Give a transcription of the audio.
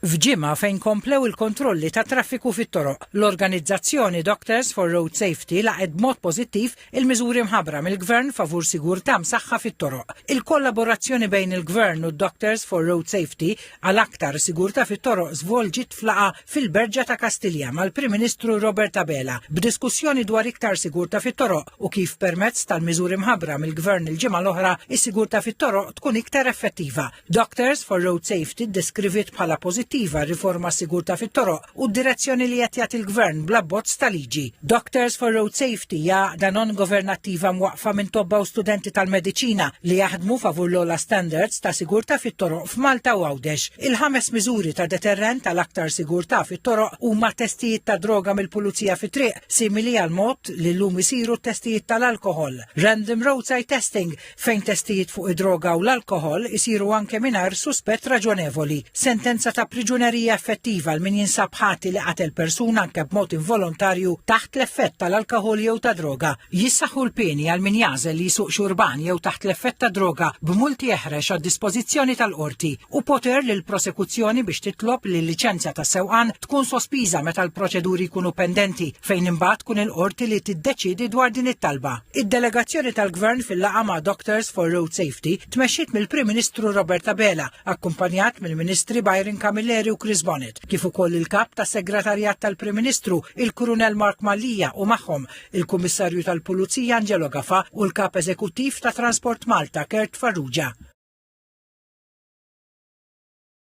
F'ġimgħa fejn komplew il-kontrolli ta' traffiku fit-toroq, l-organizzazzjoni Doctors for Road Safety laqgħet b'mod pożittiv il-miżuri mħabbra mill-Gvern favur sigurtà msaħħa fit-toroq. Il-kollaborazzjoni bejn il-Gvern u Doctors for Road Safety għal aktar sigurtà fit-toroq żvolġit flaqa fil-Berġa ta' Kastilja mal-Prim Ministru Robert Abela b'diskussjoni dwar iktar sigurtà fit-toroq u kif permezz tal-miżuri mħabbra mill-Gvern il-ġimgħa l-oħra is-sigurtà fit-toroq tkun iktar effettiva. Doctors for Road Safety deskrivit bħala riforma sigurtà fit-toroq u d-direzzjoni li qed jagħti l-Gvern bl-abbozz ta' liġi. Doctors for Road Safety għaqda non-governattiva mwaqfa minn tobba u studenti tal-mediċina li jaħdmu favur l-ola standards ta' sigurtà fit-toroq f'Malta u Għawdex. Il-5 miżuri ta' deterrent tal-aktar sigurtà fit-toroq huma testijiet ta' droga mill-pulizija fit-triq simili għal mod li llum isiru testijiet tal-alkohol. Random roadside testing fejn testijiet fuq id-droga u l-alkohol isiru anke mingħajr suspett raġonevoli. Sentenza ta' priġunerija effettiva l min jinsab ħati li qatel persuna anke b'mod involontarju taħt l-effett tal-alkohol jew ta' droga. Jissaħħu l-pieni għal min jażel li jsuq xurban jew taħt l-effett ta' droga b'multi jeħrex għad-dispożizzjoni tal-qorti u poter lil prosekuzzjoni biex titlob li l-liċenzja ta' sewqan tkun sospiża meta l-proċeduri jkunu pendenti fejn imbagħad tkun il-qorti li tiddeċiedi dwar din it-talba. Id-delegazzjoni tal-Gvern fil-laqgħa ma' Doctors for Road Safety tmexxiet mill-Prim Ministru Robert Abela, akkumpanjat mill-Ministri Byron Camilleri u Chris Bonnet, kif ukoll il-kap tas segretarjat tal-Prim Ministru, il-Kurunell Mark Mallija u magħhom il-Kummissarju tal-Pulizija Angelo Gafa u l-Kap Eżekuttiv ta' Transport Malta Kurt Farrugia.